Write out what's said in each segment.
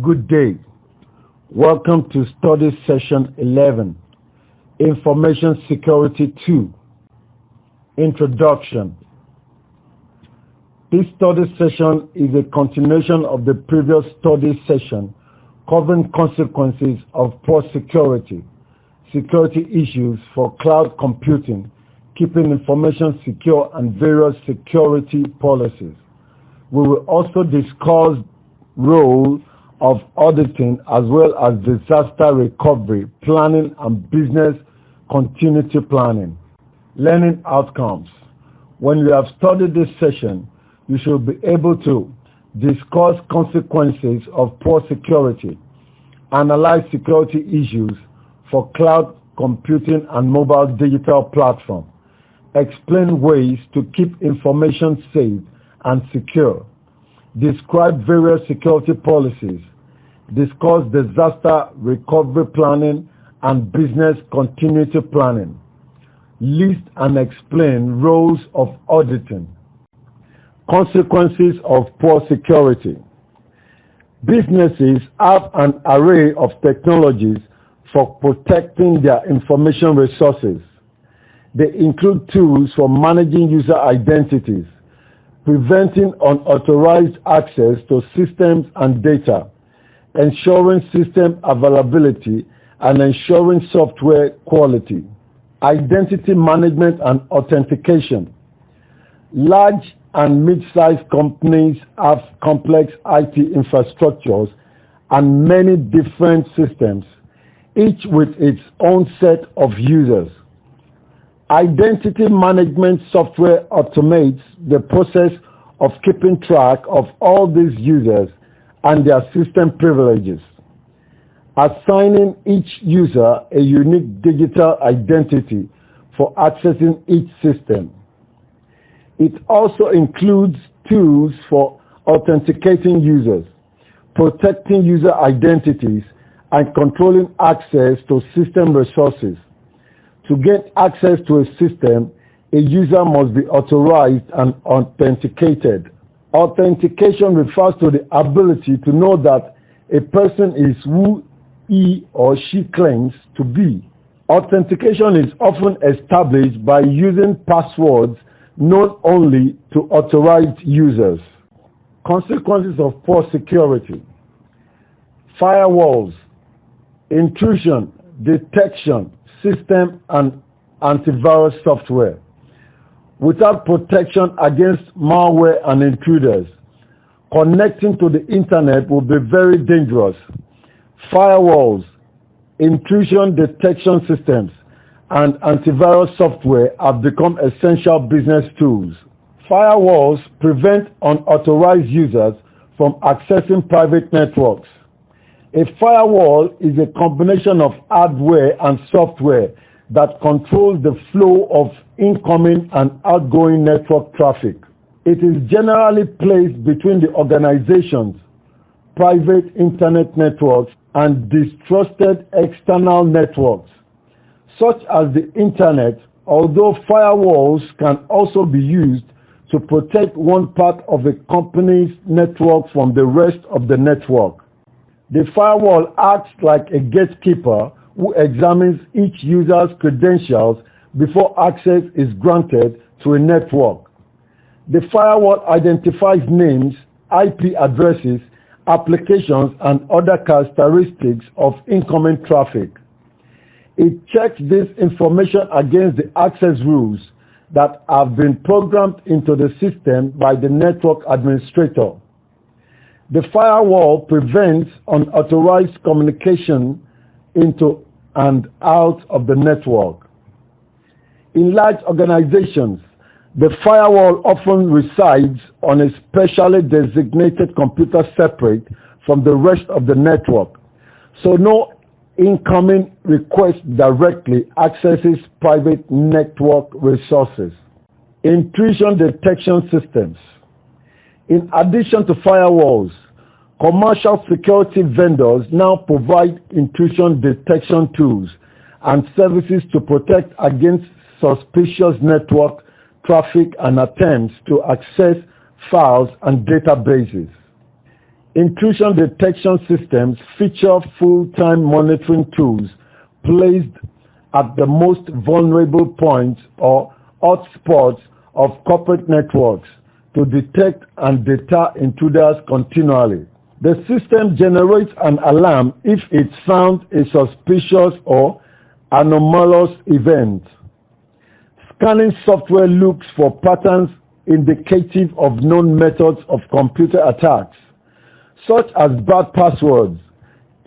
Good day. Welcome to Study Session 11, Information Security 2, Introduction. This study session is a continuation of the previous study session covering consequences of poor security issues for cloud computing, keeping information secure, and various security policies. We will also discuss role of auditing as well as disaster recovery, planning, and business continuity planning. Learning outcomes. When you have studied this session, you should be able to discuss consequences of poor security, analyze security issues for cloud computing and mobile digital platform, explain ways to keep information safe and secure, describe various security policies, discuss disaster recovery planning and business continuity planning, list and explain roles of auditing. Consequences of poor security. Businesses have an array of technologies for protecting their information resources. They include tools for managing user identities, preventing unauthorized access to systems and data, ensuring system availability, and ensuring software quality. Identity management and authentication. Large and mid-sized companies have complex IT infrastructures and many different systems, each with its own set of users. Identity management software automates the process of keeping track of all these users and their system privileges, assigning each user a unique digital identity for accessing each system. It also includes tools for authenticating users, protecting user identities, and controlling access to system resources. To get access to a system, a user must be authorized and authenticated. Authentication refers to the ability to know that a person is who he or she claims to be. Authentication is often established by using passwords known only to authorized users. Consequences of poor security. Firewalls, intrusion, detection, system and antivirus software. Without protection against malware and intruders, connecting to the internet will be very dangerous. Firewalls, intrusion detection systems, and antivirus software have become essential business tools. Firewalls prevent unauthorized users from accessing private networks. A firewall is a combination of hardware and software that controls the flow of incoming and outgoing network traffic. It is generally placed between the organization's private internet networks and distrusted external networks, such as the internet, although firewalls can also be used to protect one part of a company's network from the rest of the network. The firewall acts like a gatekeeper who examines each user's credentials before access is granted to a network. The firewall identifies names, IP addresses, applications, and other characteristics of incoming traffic. It checks this information against the access rules that have been programmed into the system by the network administrator. The firewall prevents unauthorized communication into and out of the network. In large organizations, the firewall often resides on a specially designated computer separate from the rest of the network, so no incoming request directly accesses private network resources. Intrusion detection systems. In addition to firewalls, commercial security vendors now provide intrusion detection tools and services to protect against suspicious network traffic and attempts to access files and databases. Intrusion detection systems feature full-time monitoring tools placed at the most vulnerable points or hotspots of corporate networks to detect and deter intruders continually. The system generates an alarm if it found a suspicious or anomalous event. Scanning software looks for patterns indicative of known methods of computer attacks, such as bad passwords,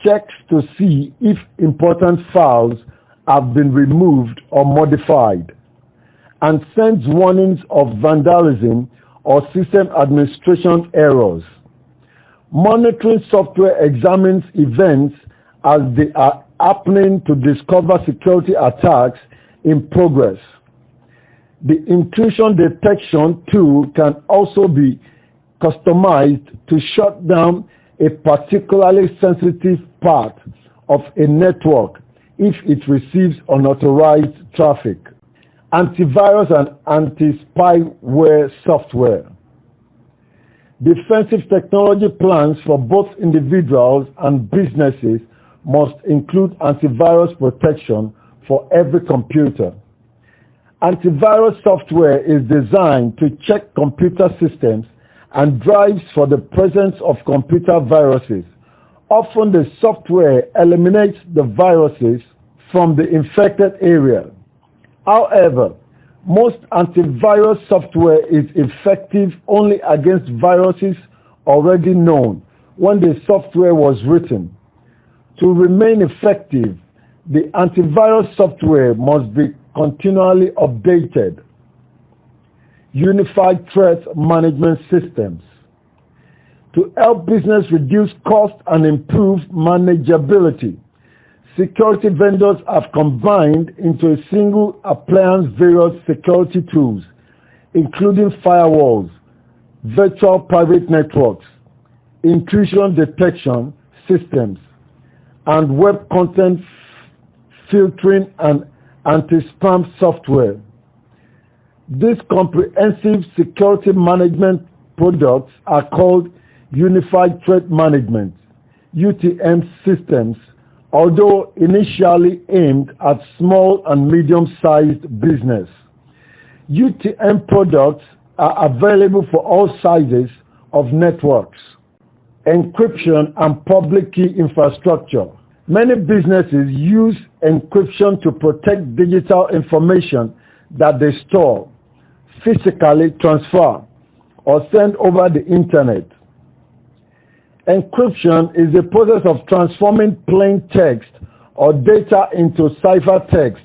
checks to see if important files have been removed or modified, and sends warnings of vandalism or system administration errors. Monitoring software examines events as they are happening to discover security attacks in progress. The intrusion detection tool can also be customized to shut down a particularly sensitive part of a network if it receives unauthorized traffic. Antivirus and anti-spyware software. Defensive technology plans for both individuals and businesses must include antivirus protection for every computer. Antivirus software is designed to check computer systems and drives for the presence of computer viruses. Often the software eliminates the viruses from the infected area. However, most antivirus software is effective only against viruses already known when the software was written. To remain effective, the antivirus software must be continually updated. Unified threat management systems. To help business reduce cost and improve manageability, security vendors have combined into a single appliance various security tools, including firewalls, virtual private networks, intrusion detection systems, and web content filtering and anti-spam software. These comprehensive security management products are called Unified Threat Management (UTM) systems, although initially aimed at small and medium-sized business. UTM products are available for all sizes of networks. Encryption and public key infrastructure. Many businesses use encryption to protect digital information that they store, physically transfer, or send over the internet. Encryption is the process of transforming plain text or data into ciphertext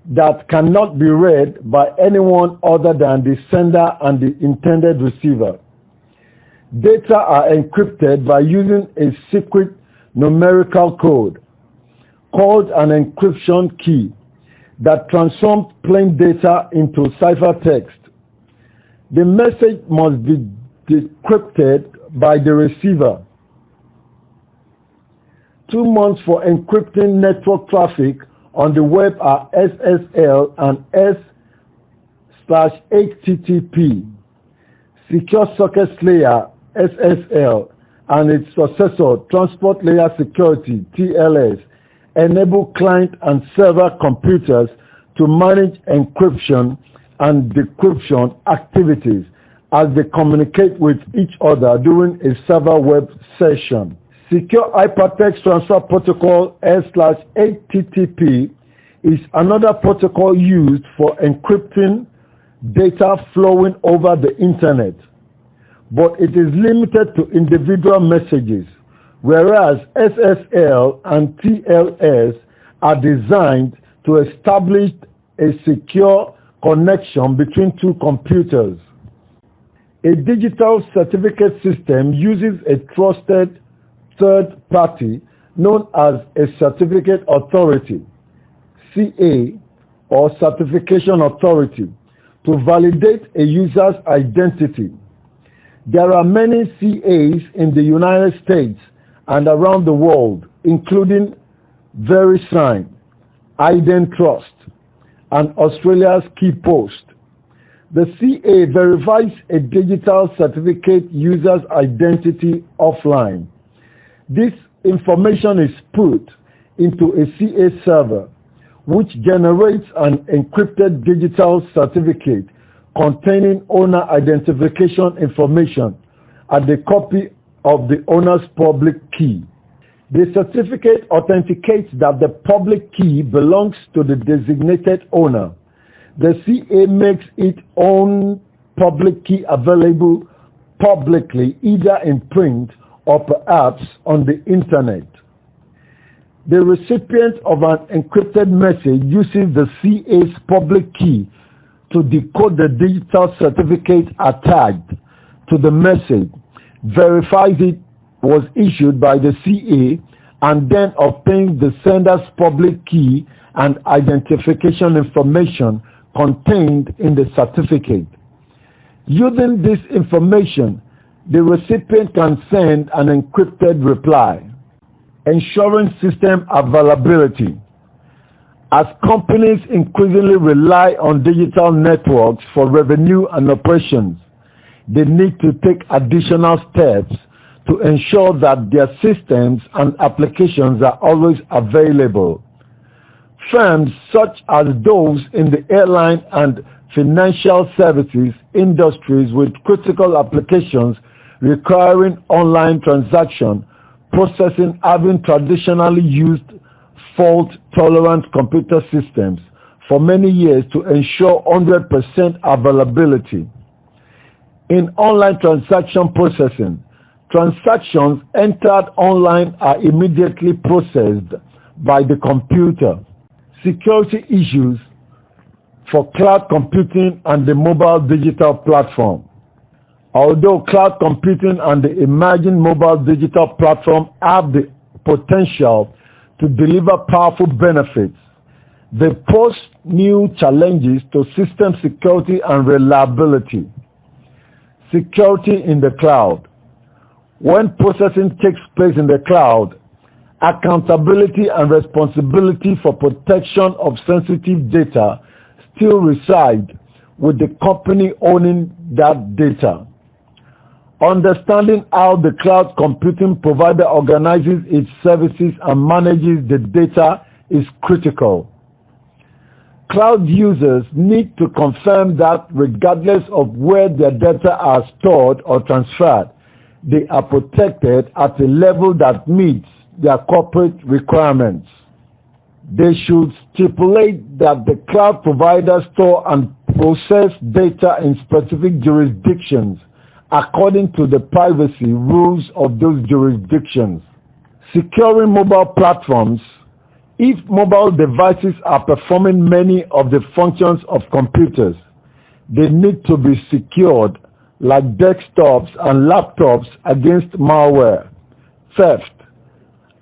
that cannot be read by anyone other than the sender and the intended receiver. Data are encrypted by using a secret numerical code called an encryption key that transforms plain data into ciphertext. The message must be decrypted by the receiver. 2 months for encrypting network traffic on the web are SSL and S/HTTP. Secure Sockets Layer (SSL) and its successor Transport Layer Security (TLS) enable client and server computers to manage encryption and decryption activities as they communicate with each other during a server web session. Secure Hypertext Transfer Protocol S/HTTP is another protocol used for encrypting data flowing over the internet, but it is limited to individual messages, whereas SSL and TLS are designed to establish a secure connection between two computers. A digital certificate system uses a trusted third party known as a certificate authority, CA, or certification authority to validate a user's identity. There are many CAs in the United States and around the world, including VeriSign, IdenTrust, and Australia's KeyPost. The CA verifies a digital certificate user's identity offline. This information is put into a CA server, which generates an encrypted digital certificate containing owner identification information and a copy of the owner's public key. The certificate authenticates that the public key belongs to the designated owner. The CA makes its own public key available publicly, either in print or perhaps on the internet. The recipient of an encrypted message uses the CA's public key to decode the digital certificate attached to the message, verifies it was issued by the CA, and then obtains the sender's public key and identification information contained in the certificate. Using this information, the recipient can send an encrypted reply, ensuring system availability. As companies increasingly rely on digital networks for revenue and operations, they need to take additional steps to ensure that their systems and applications are always available. Firms such as those in the airline and financial services industries with critical applications requiring online transaction processing having traditionally used fault-tolerant computer systems for many years to ensure 100% availability. In online transaction processing, transactions entered online are immediately processed by the computer. Security issues for cloud computing and the mobile digital platform. Although cloud computing and the emerging mobile digital platform have the potential to deliver powerful benefits, they pose new challenges to system security and reliability. Security in the cloud. When processing takes place in the cloud, accountability and responsibility for protection of sensitive data still reside with the company owning that data. Understanding how the cloud computing provider organizes its services and manages the data is critical. Cloud users need to confirm that regardless of where their data are stored or transferred, they are protected at a level that meets their corporate requirements. They should stipulate that the cloud providers store and process data in specific jurisdictions according to the privacy rules of those jurisdictions. Securing mobile platforms. If mobile devices are performing many of the functions of computers, they need to be secured like desktops and laptops against malware, theft,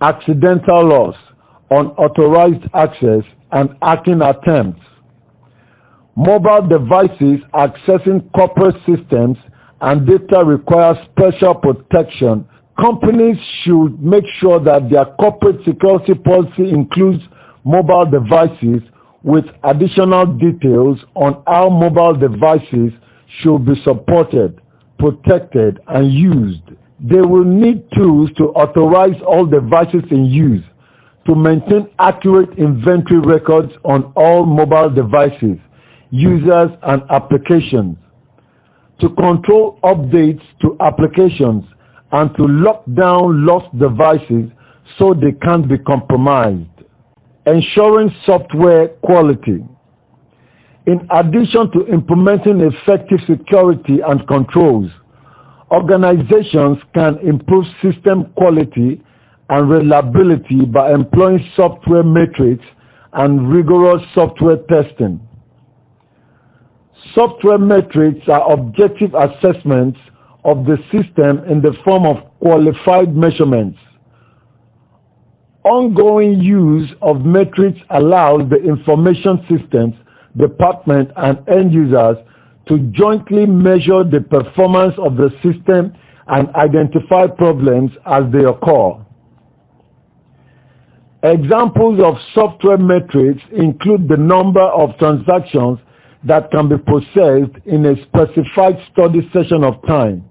accidental loss, unauthorized access, and hacking attempts. Mobile devices accessing corporate systems and data require special protection. Companies should make sure that their corporate security policy includes mobile devices with additional details on how mobile devices should be supported, protected, and used. They will need tools to authorize all devices in use, to maintain accurate inventory records on all mobile devices, users, and applications, to control updates to applications, and to lock down lost devices so they can't be compromised. Ensuring software quality. In addition to implementing effective security and controls, organizations can improve system quality and reliability by employing software metrics and rigorous software testing. Software metrics are objective assessments of the system in the form of qualified measurements. Ongoing use of metrics allows the information systems, department, and end users to jointly measure the performance of the system and identify problems as they occur. Examples of software metrics include the number of transactions that can be processed in a specified study session of time,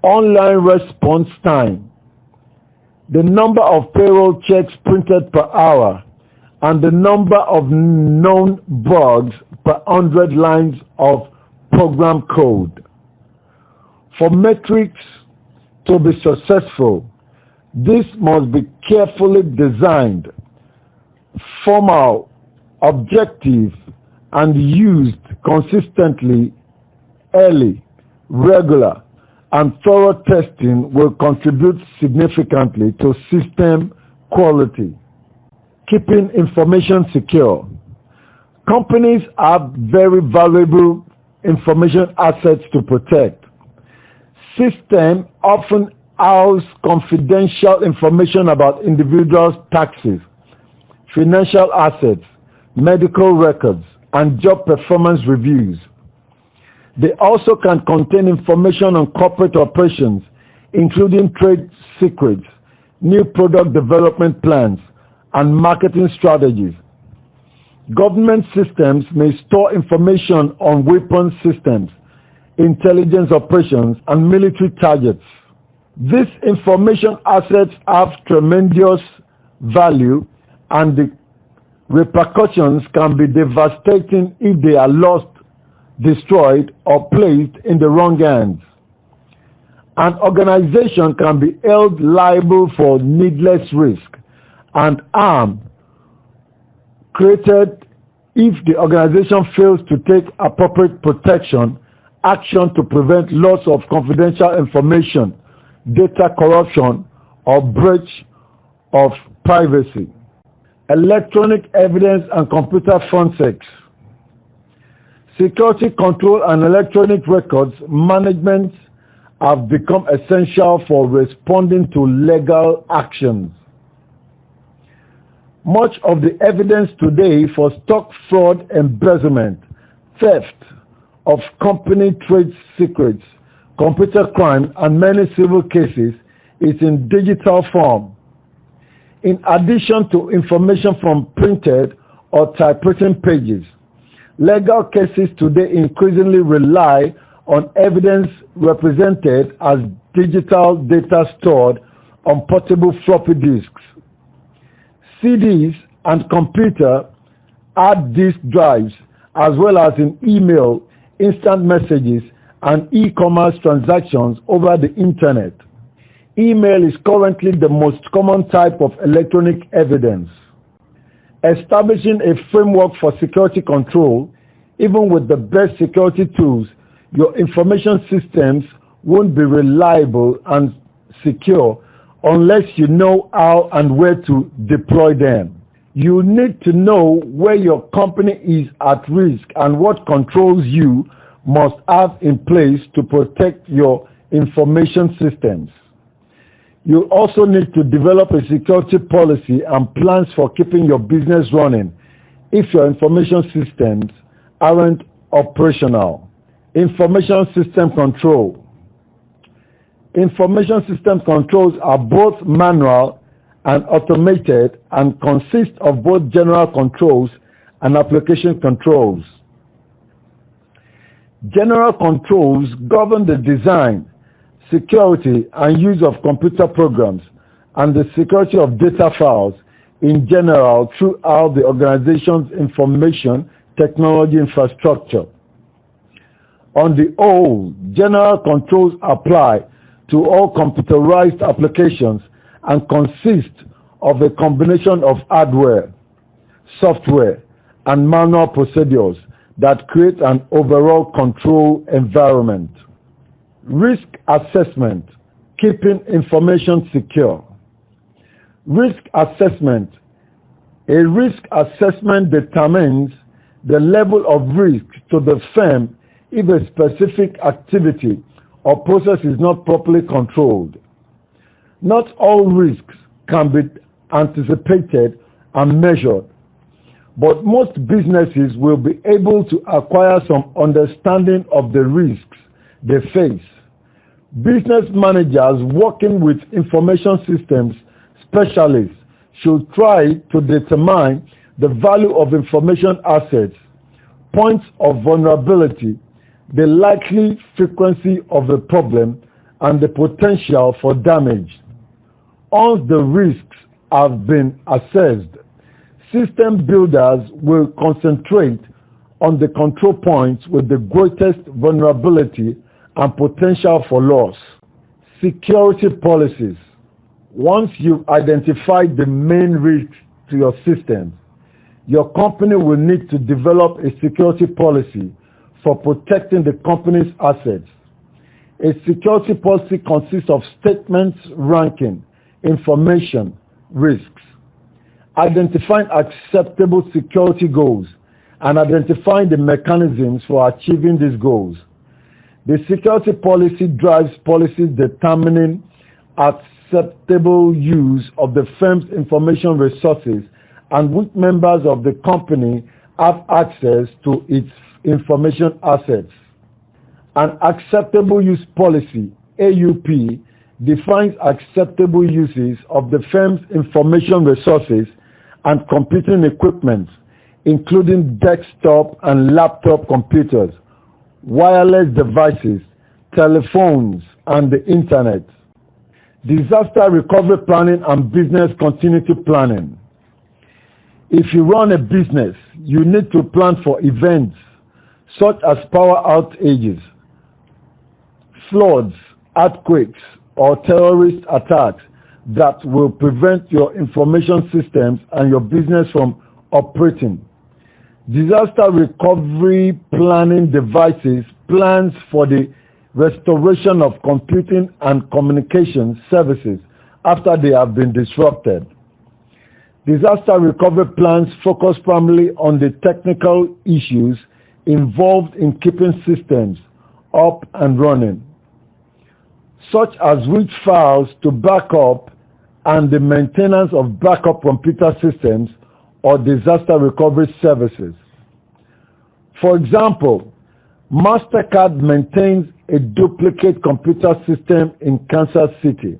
online response time, the number of payroll checks printed per hour, and the number of known bugs per 100 lines of program code. For metrics to be successful, this must be carefully designed, formal, objective, and used consistently. Early, regular, and thorough testing will contribute significantly to system quality. Keeping information secure. Companies have very valuable information assets to protect. Systems often house confidential information about individuals' taxes, financial assets, medical records, and job performance reviews. They also can contain information on corporate operations, including trade secrets, new product development plans, and marketing strategies. Government systems may store information on weapons systems, intelligence operations, and military targets. These information assets have tremendous value, and the repercussions can be devastating if they are lost, destroyed, or placed in the wrong hands. An organization can be held liable for needless risk and harm created if the organization fails to take appropriate protection action to prevent loss of confidential information, data corruption, or breach of privacy. Electronic evidence and computer forensics. Security control and electronic records management have become essential for responding to legal actions. Much of the evidence today for stock fraud, embezzlement, theft of company trade secrets, computer crime, and many civil cases is in digital form. In addition to information from printed or typewritten pages, legal cases today increasingly rely on evidence represented as digital data stored on portable floppy disks, CDs, and computer hard disk drives, as well as in email, instant messages, and e-commerce transactions over the internet. Email is currently the most common type of electronic evidence. Establishing a framework for security control, even with the best security tools, your information systems won't be reliable and secure unless you know how and where to deploy them. You need to know where your company is at risk and what controls you must have in place to protect your information systems. You also need to develop a security policy and plans for keeping your business running if your information systems aren't operational. Information system control. Information system controls are both manual and automated and consist of both general controls and application controls. General controls govern the design, security, and use of computer programs and the security of data files in general throughout the organization's information technology infrastructure. On the whole, general controls apply to all computerized applications and consist of a combination of hardware, software, and manual procedures that create an overall control environment. Risk assessment, keeping information secure. Risk assessment. A risk assessment determines the level of risk to the firm if a specific activity or process is not properly controlled. Not all risks can be anticipated and measured, but most businesses will be able to acquire some understanding of the risks they face. Business managers working with information systems specialists should try to determine the value of information assets, points of vulnerability, the likely frequency of the problem, and the potential for damage. Once the risks have been assessed, system builders will concentrate on the control points with the greatest vulnerability and potential for loss. Security policies. Once you've identified the main risks to your system, your company will need to develop a security policy for protecting the company's assets. A security policy consists of statements ranking information risks, identifying acceptable security goals, and identifying the mechanisms for achieving these goals. The security policy drives policies determining acceptable use of the firm's information resources and which members of the company have access to its information assets. An acceptable use policy, AUP, defines acceptable uses of the firm's information resources and computing equipment, including desktop and laptop computers, wireless devices, telephones, and the internet. Disaster recovery planning and business continuity planning. If you run a business, you need to plan for events such as power outages, floods, earthquakes, or terrorist attacks that will prevent your information systems and your business from operating. Disaster recovery planning devices plans for the restoration of computing and communication services after they have been disrupted. Disaster recovery plans focus primarily on the technical issues involved in keeping systems up and running, such as which files to back up and the maintenance of backup computer systems or disaster recovery services. For example, MasterCard maintains a duplicate computer system in Kansas City,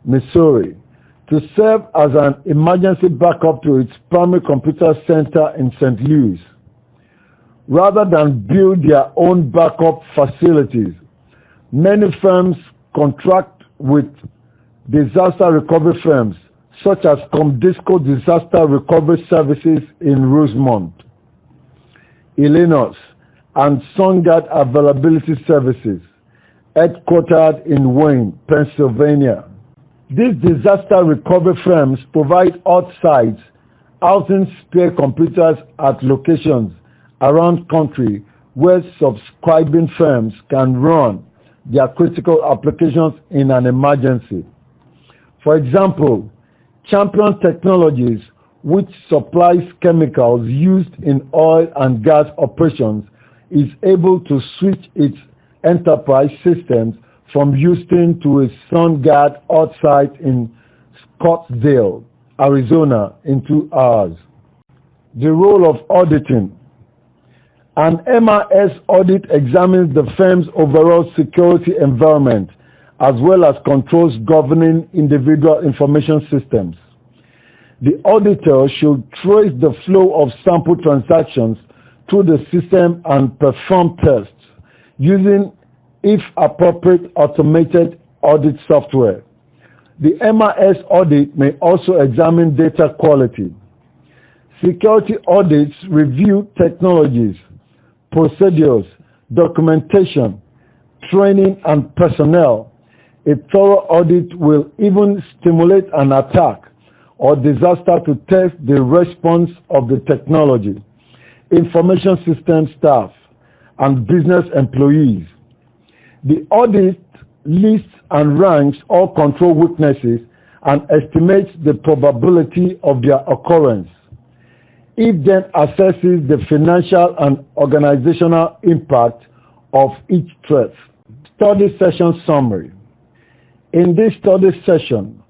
Missouri, to serve as an emergency backup to its primary computer center in St. Louis. Rather than build their own backup facilities, many firms contract with disaster recovery firms such as Comdisco Disaster Recovery Services in Rosemont, Illinois, and SunGuard Availability Services, headquartered in Wayne, Pennsylvania. These disaster recovery firms provide off-site housing spare computers at locations around country where subscribing firms can run their critical applications in an emergency. For example, Champion Technologies, which supplies chemicals used in oil and gas operations, is able to switch its enterprise systems from Houston to a SunGuard outsite in Scottsdale, Arizona, in 2 hours. The role of auditing. An MIS audit examines the firm's overall security environment as well as controls governing individual information systems. The auditor should trace the flow of sample transactions through the system and perform tests using, if appropriate, automated audit software. The MIS audit may also examine data quality. Security audits review technologies, procedures, documentation, training, and personnel. A thorough audit will even stimulate an attack or disaster to test the response of the technology, information system staff, and business employees. The audit lists and ranks all control weaknesses and estimates the probability of their occurrence. It then assesses the financial and organizational impact of each threat. Study session summary. In this study session,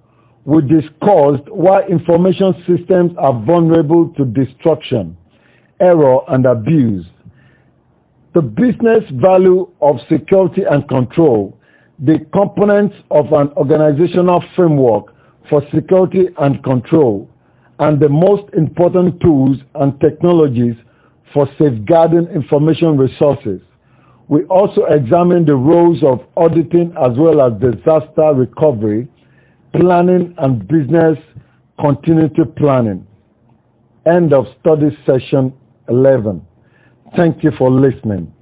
we discussed why information systems are vulnerable to destruction, error, and abuse, the business value of security and control, the components of an organizational framework for security and control, and the most important tools and technologies for safeguarding information resources. We also examine the roles of auditing as well as disaster recovery, planning, and business continuity planning. End of study session 11. Thank you for listening.